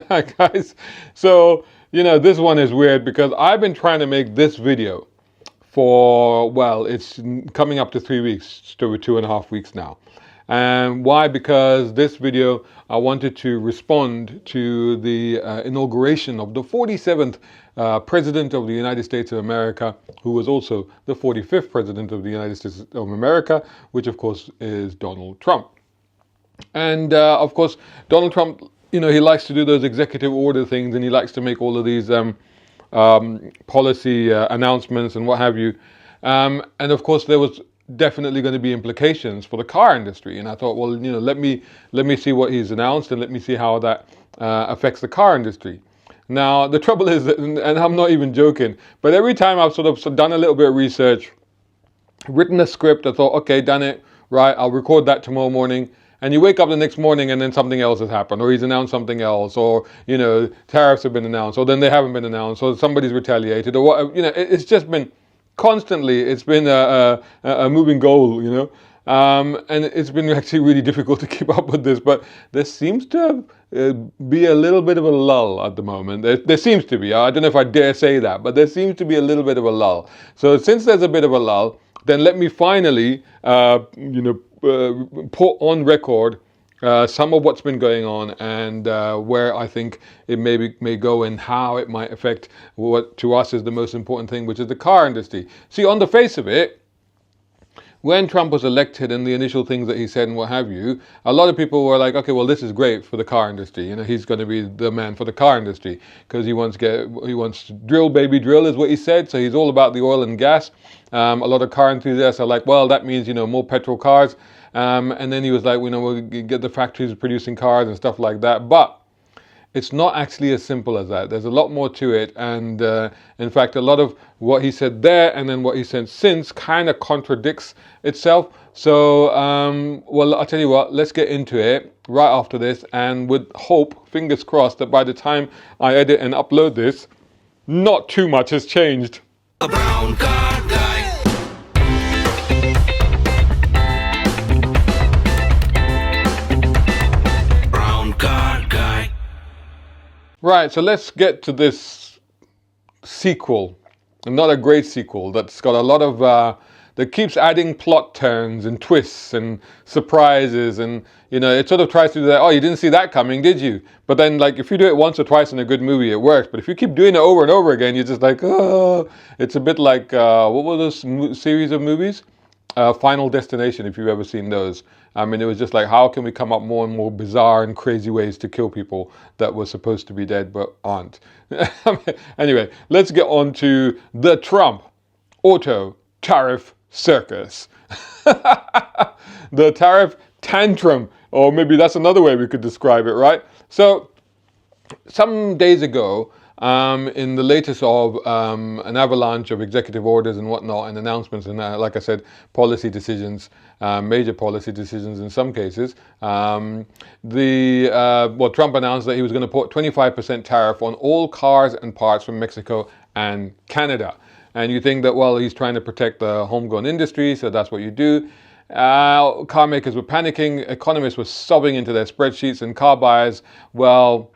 Hi guys. So, this one is weird because I've been trying to make this video for, well, it's coming up to 3 weeks, just over 2.5 weeks now. And why? Because this video, I wanted to respond to the inauguration of the 47th President of the United States of America, who was also the 45th President of the United States of America, which of course is Donald Trump. And of course, Donald Trump, he likes to do those executive order things, and he likes to make all of these policy announcements and what have you. And of course, there was definitely going to be implications for the car industry. And I thought, well, let me see what he's announced, and let me see how that affects the car industry. Now, the trouble is, and I'm not even joking, but every time I've sort of done a little bit of research, written a script, I thought, okay, done it, right, I'll record that tomorrow morning. And you wake up the next morning and then something else has happened, or he's announced something else, or, tariffs have been announced, or then they haven't been announced, or somebody's retaliated, or what, it's just been constantly, it's been a moving goal, and it's been actually really difficult to keep up with this, but there seems to be a little bit of a lull at the moment. There seems to be, I don't know if I dare say that, but there seems to be a little bit of a lull. So since there's a bit of a lull, then let me finally, put on record some of what's been going on, and where I think it may go, and how it might affect what to us is the most important thing, which is the car industry. See, on the face of it, when Trump was elected and the initial things that he said and what have you, a lot of people were like, okay, well, this is great for the car industry. He's going to be the man for the car industry because he wants to drill, baby, drill is what he said. So he's all about the oil and gas. A lot of car enthusiasts are like, well, that means, more petrol cars. And then he was like, we'll get the factories producing cars and stuff like that. But it's not actually as simple as that. There's a lot more to it. And in fact, a lot of what he said there and then what he said since kind of contradicts itself. So, well, I'll tell you what, let's get into it right after this. And with hope, fingers crossed, that by the time I edit and upload this, not too much has changed. A brown car guy. Right, so let's get to this sequel, and not a great sequel, that's got a lot of, that keeps adding plot turns and twists and surprises, and, it sort of tries to do that, oh, you didn't see that coming, did you? But then, like, if you do it once or twice in a good movie, it works, but if you keep doing it over and over again, you're just like, oh, it's a bit like, what were those series of movies? Final Destination, if you've ever seen those. I mean, it was just like, how can we come up more and more bizarre and crazy ways to kill people that were supposed to be dead but aren't? Anyway, let's get on to the Trump auto tariff circus. The tariff tantrum, or maybe that's another way we could describe it, right? So, some days ago, in the latest of an avalanche of executive orders and whatnot and announcements and, like I said, policy decisions, major policy decisions in some cases, Trump announced that he was going to put 25% tariff on all cars and parts from Mexico and Canada. And you think that, well, he's trying to protect the homegrown industry, so that's what you do. Car makers were panicking, economists were sobbing into their spreadsheets, and car buyers, well,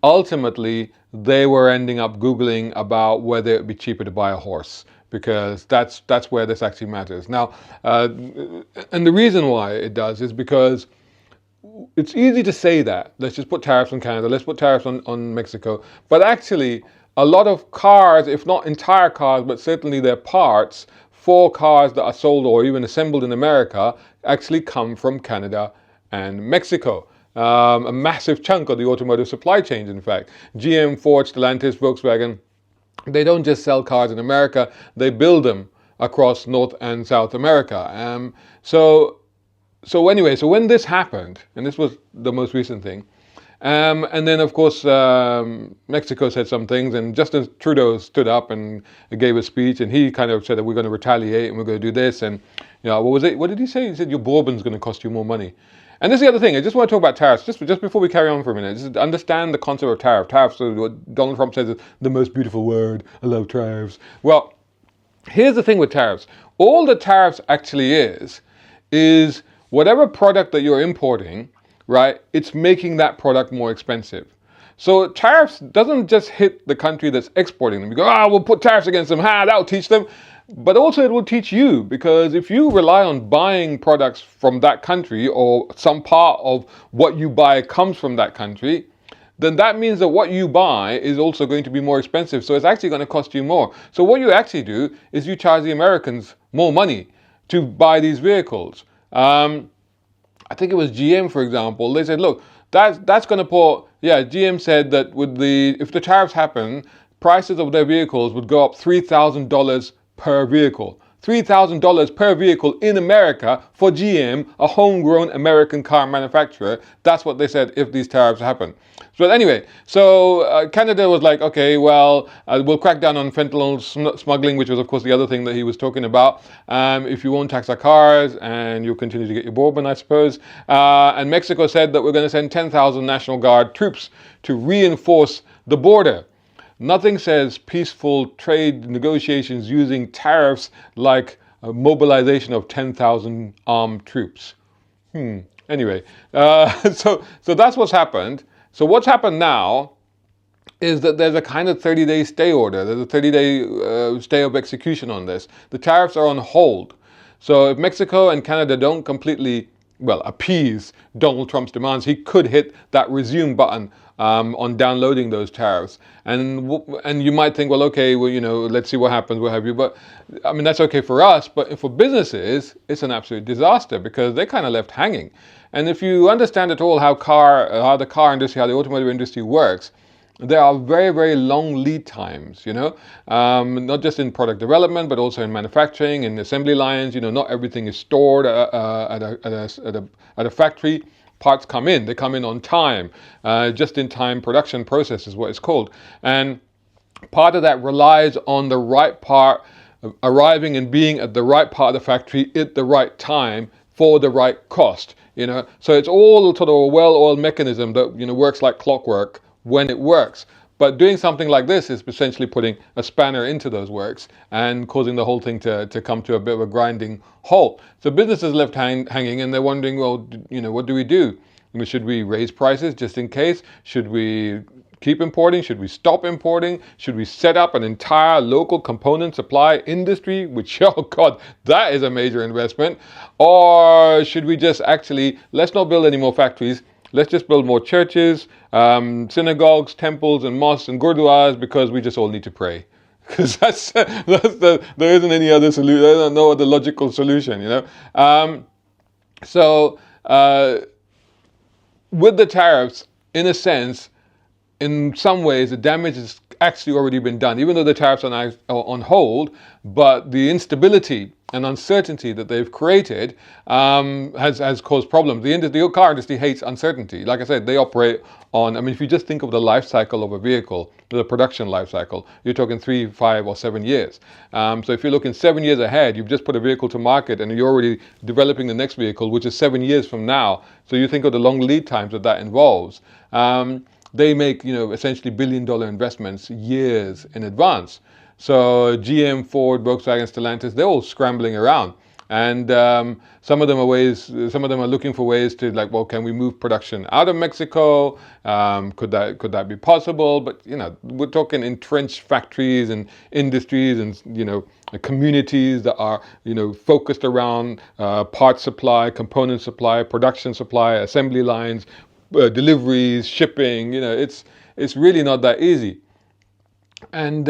ultimately, they were ending up Googling about whether it would be cheaper to buy a horse, because that's where this actually matters. Now, and the reason why it does is because it's easy to say that, let's just put tariffs on Canada, let's put tariffs on Mexico, but actually a lot of cars, if not entire cars, but certainly their parts for cars that are sold or even assembled in America actually come from Canada and Mexico. A massive chunk of the automotive supply chain, in fact. GM, Ford, Stellantis, Volkswagen, they don't just sell cars in America, they build them across North and South America. So when this happened, and this was the most recent thing, and then of course Mexico said some things, and Justin Trudeau stood up and gave a speech, and he kind of said that we're going to retaliate and we're going to do this, and what was it? What did he say? He said your bourbon's going to cost you more money. And this is the other thing. I just want to talk about tariffs. Just before we carry on for a minute, just understand the concept of tariff. Tariffs, what Donald Trump says is the most beautiful word. I love tariffs. Well, here's the thing with tariffs. All the tariffs actually is whatever product that you're importing, right? It's making that product more expensive. So tariffs doesn't just hit the country that's exporting them. You go, we'll put tariffs against them. That'll teach them. But also it will teach you, because if you rely on buying products from that country, or some part of what you buy comes from that country, then that means that what you buy is also going to be more expensive. So it's actually going to cost you more. So what you actually do is you charge the Americans more money to buy these vehicles. I think it was GM, for example. They said, look, that's going to put, GM said that if the tariffs happen, prices of their vehicles would go up $3,000 per vehicle. $3,000 per vehicle in America for GM, a homegrown American car manufacturer. That's what they said if these tariffs happen. But anyway, so Canada was like, okay, well, we'll crack down on fentanyl smuggling, which was, of course, the other thing that he was talking about. If you won't tax our cars, and you'll continue to get your bourbon, I suppose. And Mexico said that we're going to send 10,000 National Guard troops to reinforce the border. Nothing says peaceful trade negotiations using tariffs like a mobilization of 10,000 armed troops. Anyway, so that's what's happened. So what's happened now is that there's a kind of 30-day stay order. There's a 30-day stay of execution on this. The tariffs are on hold. So if Mexico and Canada don't completely, appease Donald Trump's demands, he could hit that resume button on downloading those tariffs. And you might think, well, okay, let's see what happens, what have you. But I mean, that's okay for us. But for businesses, it's an absolute disaster, because they're kind of left hanging. And if you understand at all how the car industry, how the automotive industry works, there are very, very long lead times, not just in product development, but also in manufacturing, in assembly lines. Not everything is stored at a factory. Parts come in, they come in on time. Just-in-time production process is what it's called. And part of that relies on the right part arriving and being at the right part of the factory at the right time for the right cost. So it's all sort of a well-oiled mechanism that works like clockwork when it works. But doing something like this is essentially putting a spanner into those works and causing the whole thing to come to a bit of a grinding halt. So businesses left hanging, and they're wondering, well, what do we do? Should we raise prices just in case? Should we keep importing? Should we stop importing? Should we set up an entire local component supply industry, which, oh God, that is a major investment? Or should we just let's not build any more factories. Let's just build more churches, synagogues, temples, and mosques and gurdwaras, because we just all need to pray. Because there isn't any other solution. There's no other logical solution, So with the tariffs, in a sense, in some ways, the damage has actually already been done, even though the tariffs are now on hold. But the instability and uncertainty that they've created has caused problems. The car industry hates uncertainty. Like I said, they operate on, if you just think of the life cycle of a vehicle, the production life cycle, you're talking 3, 5, or 7 years. So if you're looking 7 years ahead, you've just put a vehicle to market and you're already developing the next vehicle, which is 7 years from now. So you think of the long lead times that involves. They make, essentially billion-dollar investments years in advance. So GM, Ford, Volkswagen, Stellantis, they're all scrambling around. And some of them are looking for ways to can we move production out of Mexico? Could that be possible? But we're talking entrenched factories and industries and communities that are focused around parts supply, component supply, production supply, assembly lines, deliveries, shipping. It's really not that easy. And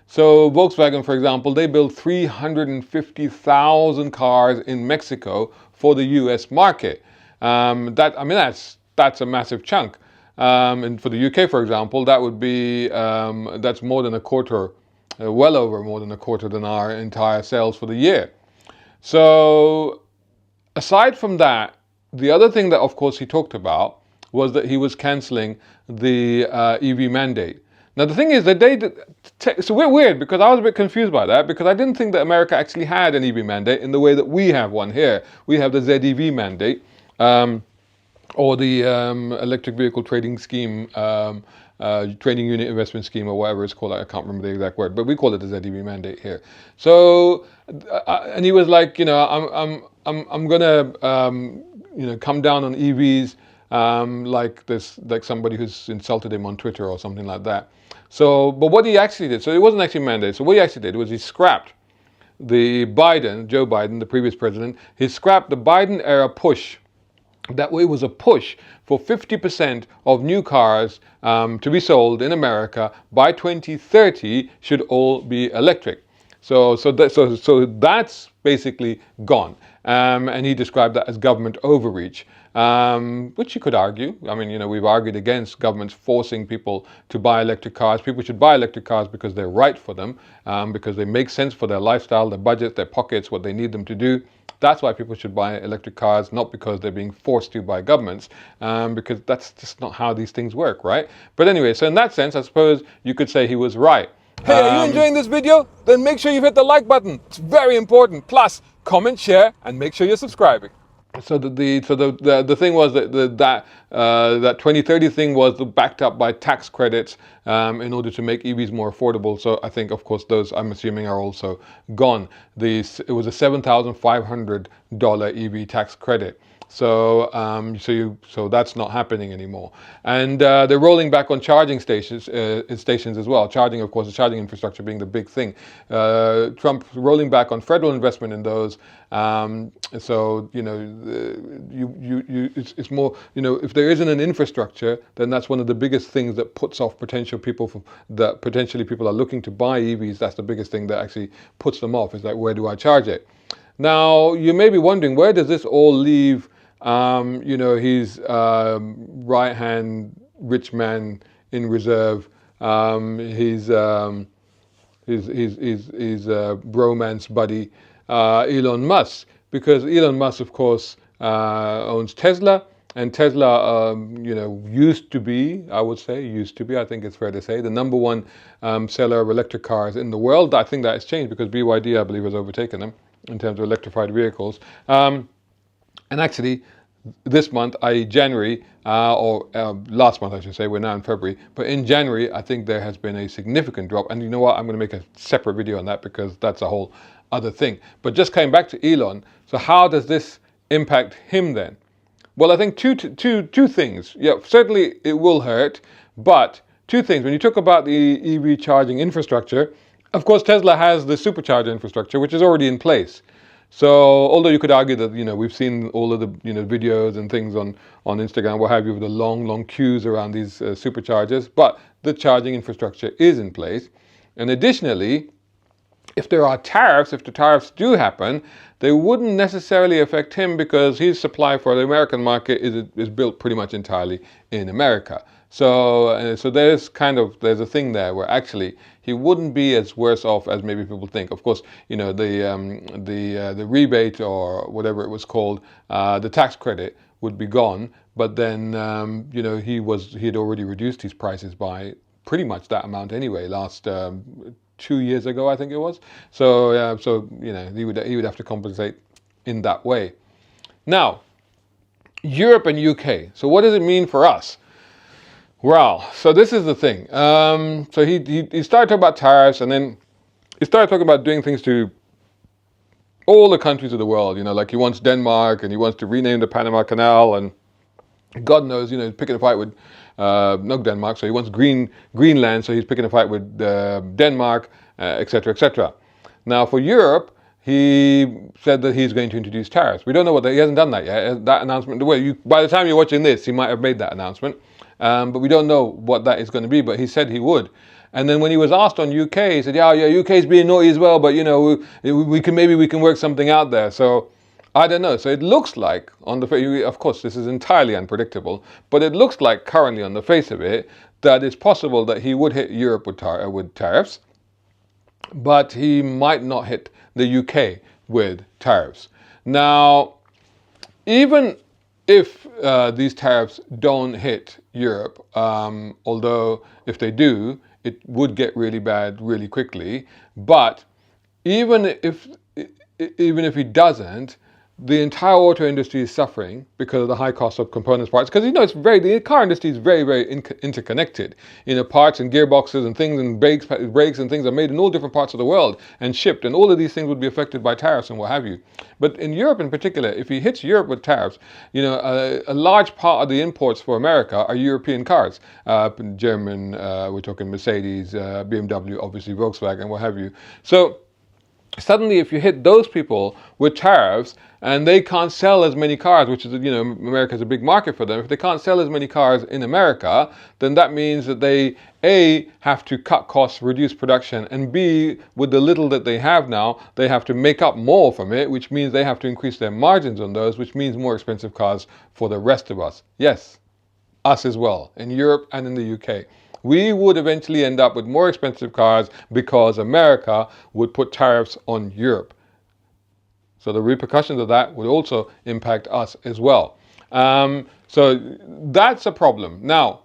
so Volkswagen, for example, they build 350,000 cars in Mexico for the U.S. market. That's a massive chunk. And for the UK, for example, that would be that's more than a quarter, well over more than a quarter than our entire sales for the year. So aside from that, the other thing that, of course, he talked about was that he was cancelling the EV mandate. Now, the thing is that it's weird, because I was a bit confused by that, because I didn't think that America actually had an EV mandate in the way that we have one here. We have the ZEV mandate, or the electric vehicle trading scheme, trading unit investment scheme, or whatever it's called. I can't remember the exact word, but we call it the ZEV mandate here. So, and he was like, I'm gonna, come down on EVs. like somebody who's insulted him on Twitter or something like that. So, but what he actually did, so it wasn't actually mandated. So what he actually did was he scrapped Joe Biden, the previous president, he scrapped the Biden era push. That way, it was a push for 50% of new cars to be sold in America by 2030 should all be electric. So that's basically gone. And he described that as government overreach, which you could argue. I mean, we've argued against governments forcing people to buy electric cars. People should buy electric cars because they're right for them, because they make sense for their lifestyle, their budget, their pockets, what they need them to do. That's why people should buy electric cars, not because they're being forced to by governments, because that's just not how these things work, right? But anyway, so in that sense, I suppose you could say he was right. Hey, are you enjoying this video? Then make sure you hit the like button. It's very important. Plus, comment, share, and make sure you're subscribing. So the thing was that 2030 thing was backed up by tax credits in order to make EVs more affordable. So I think, of course, those I'm assuming are also gone. It was a $7,500 EV tax credit. So that's not happening anymore, and they're rolling back on charging stations as well. Charging, of course, the charging infrastructure being the big thing. Trump rolling back on federal investment in those. So it's more, if there isn't an infrastructure, then that's one of the biggest things that puts off potentially people are looking to buy EVs. That's the biggest thing that actually puts them off. Is like, where do I charge it? Now you may be wondering, where does this all leave his right-hand rich man in reserve, his bromance buddy, Elon Musk, because Elon Musk, of course, owns Tesla, and Tesla, used to be, I think it's fair to say, the number one seller of electric cars in the world. I think that has changed because BYD, I believe, has overtaken them in terms of electrified vehicles. And actually, this month, January, or last month, I should say, we're now in February, but in January, I think there has been a significant drop. And you know what? I'm going to make a separate video on that because that's a whole other thing. But just coming back to Elon, so how does this impact him then? Well, I think two things. Yeah, certainly it will hurt, but two things. When you talk about the EV charging infrastructure, of course, Tesla has the supercharger infrastructure, which is already in place. So, although you could argue that, we've seen all of the, videos and things on Instagram, what have you, with the long queues around these superchargers, but the charging infrastructure is in place. And additionally, if the tariffs do happen, they wouldn't necessarily affect him because his supply for the American market is built pretty much entirely in America. So there's a thing there where actually he wouldn't be as worse off as maybe people think. Of course, the rebate or whatever it was called, the tax credit would be gone. But then he had already reduced his prices by pretty much that amount anyway. Last 2 years ago, I think it was. So he would have to compensate in that way. Now, Europe and UK. So what does it mean for us? Well, so this is the thing. So he started talking about tariffs, and then he started talking about doing things to all the countries of the world. Like he wants Denmark, and he wants to rename the Panama Canal, and God knows, he's picking a fight with not Denmark. So he wants Greenland, so he's picking a fight with Denmark, etc., etc. Now for Europe, he said that he's going to introduce tariffs. We don't know he hasn't done that yet. That announcement, by the time you're watching this, he might have made that announcement. But we don't know what that is going to be, but he said he would. And then when he was asked on UK, he said, yeah, UK's being naughty as well, but we can work something out there. So I don't know. So it looks like of course, this is entirely unpredictable, but it looks like currently on the face of it that it's possible that he would hit Europe with tariffs, but he might not hit the UK with tariffs. Now, even if these tariffs don't hit Europe, although if they do, it would get really bad really quickly. But even if he doesn't, the entire auto industry is suffering because of the high cost of components parts. Because the car industry is very, very interconnected. Parts and gearboxes and things and brakes and things are made in all different parts of the world and shipped, and all of these things would be affected by tariffs and what have you. But in Europe in particular, if he hits Europe with tariffs, a large part of the imports for America are European cars. German, we're talking Mercedes, BMW, obviously Volkswagen, what have you. So suddenly, if you hit those people with tariffs and they can't sell as many cars, which is, America is a big market for them, if they can't sell as many cars in America, then that means that they, A, have to cut costs, reduce production, and B, with the little that they have now, they have to make up more from it, which means they have to increase their margins on those, which means more expensive cars for the rest of us. Yes, us as well, in Europe and in the UK. We would eventually end up with more expensive cars because America would put tariffs on Europe. So the repercussions of that would also impact us as well. So that's a problem. Now,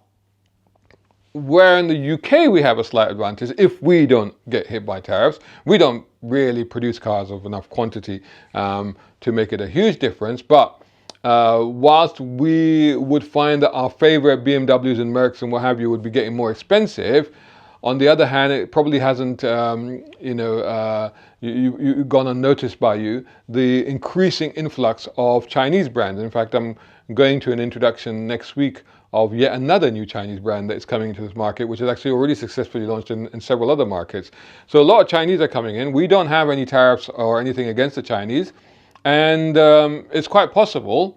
where in the UK we have a slight advantage, if we don't get hit by tariffs, we don't really produce cars of enough quantity to make it a huge difference. But whilst we would find that our favorite BMWs and Mercs and what have you would be getting more expensive, on the other hand, it probably hasn't, gone unnoticed by you, the increasing influx of Chinese brands. In fact, I'm going to an introduction next week of yet another new Chinese brand that is coming into this market, which is actually already successfully launched in several other markets. So a lot of Chinese are coming in. We don't have any tariffs or anything against the Chinese. And it's quite possible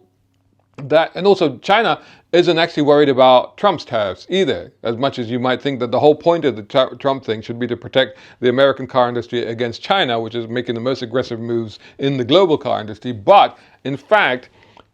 that, and also China isn't actually worried about Trump's tariffs either, as much as you might think that the whole point of the Trump thing should be to protect the American car industry against China, which is making the most aggressive moves in the global car industry. But in fact,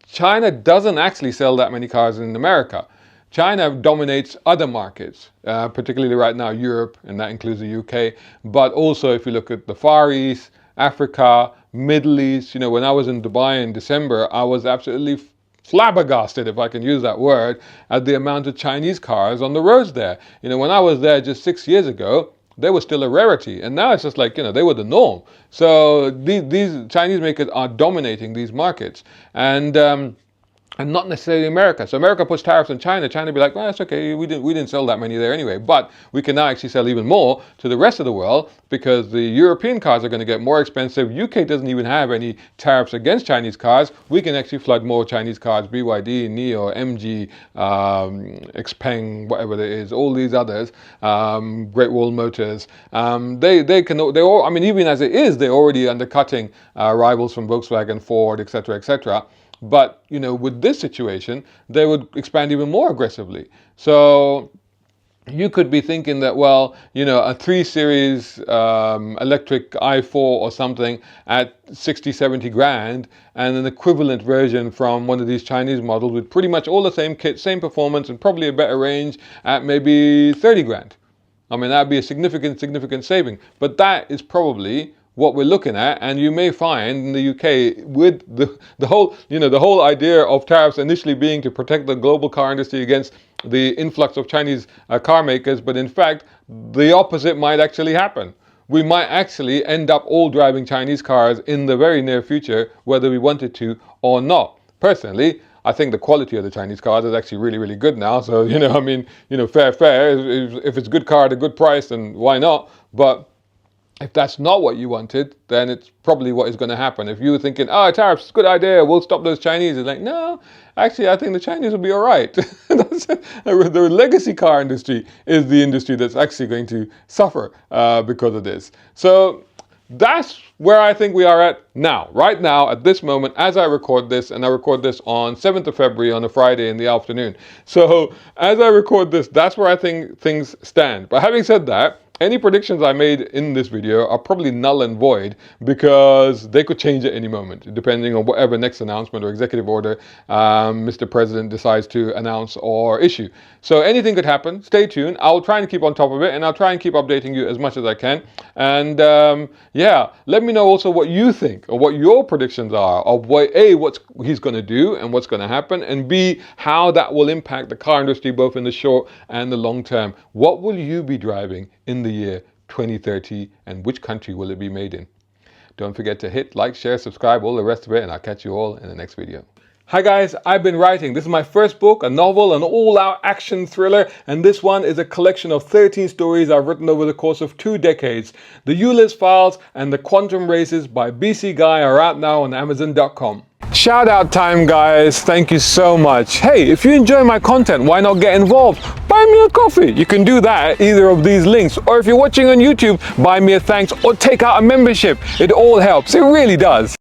China doesn't actually sell that many cars in America. China dominates other markets, particularly right now Europe, and that includes the UK. But also if you look at the Far East, Africa, Middle East, when I was in Dubai in December, I was absolutely flabbergasted, if I can use that word, at the amount of Chinese cars on the roads there. When I was there just 6 years ago, they were still a rarity. And now it's just like, they were the norm. So these Chinese makers are dominating these markets. And not necessarily America. So America puts tariffs on China. China will be like, well, that's okay. We didn't sell that many there anyway. But we can now actually sell even more to the rest of the world because the European cars are going to get more expensive. UK doesn't even have any tariffs against Chinese cars. We can actually flood more Chinese cars, BYD, NIO, MG, Xpeng, whatever it is, all these others, Great Wall Motors. Even as it is, they're already undercutting rivals from Volkswagen, Ford, etc., etc. But, with this situation, they would expand even more aggressively. So you could be thinking that, well, a 3 Series electric i4 or something at 60, 70 grand and an equivalent version from one of these Chinese models with pretty much all the same kit, same performance, and probably a better range at maybe 30 grand. That'd be a significant saving. But that is probably what we're looking at, and you may find in the UK with the whole idea of tariffs initially being to protect the global car industry against the influx of Chinese car makers, but in fact the opposite might actually happen. We might actually end up all driving Chinese cars in the very near future, whether we wanted to or not. Personally, I think the quality of the Chinese cars is actually really, really good now. So, fair. If it's a good car at a good price, then why not? But if that's not what you wanted, then it's probably what is going to happen. If you were thinking, tariffs, good idea, we'll stop those Chinese. It's like, no, actually, I think the Chinese will be all right. The legacy car industry is the industry that's actually going to suffer because of this. So that's where I think we are at now. Right now, at this moment, as I record this, and I record this on 7th of February on a Friday in the afternoon. So as I record this, that's where I think things stand. But having said that, any predictions I made in this video are probably null and void because they could change at any moment, depending on whatever next announcement or executive order Mr. President decides to announce or issue. So anything could happen. Stay tuned. I'll try and keep on top of it, and I'll try and keep updating you as much as I can. And let me know also what you think or what your predictions are of what he's going to do and what's going to happen, and B, how that will impact the car industry both in the short and the long term. What will you be driving in the year 2030, and which country will it be made in? Don't forget to hit like, share, subscribe, all the rest of it, and I'll catch you all in the next video. Hi guys, I've been writing. This is my first book, a novel, an all-out action thriller, and this one is a collection of 13 stories I've written over the course of 2 decades. The Ulysses Files and The Quantum Races by BC Guy are out now on Amazon.com. Shout out time, guys. Thank you so much. Hey, if you enjoy my content, why not get involved? Buy me a coffee. You can do that at either of these links. Or if you're watching on YouTube, buy me a thanks or take out a membership. It all helps. It really does.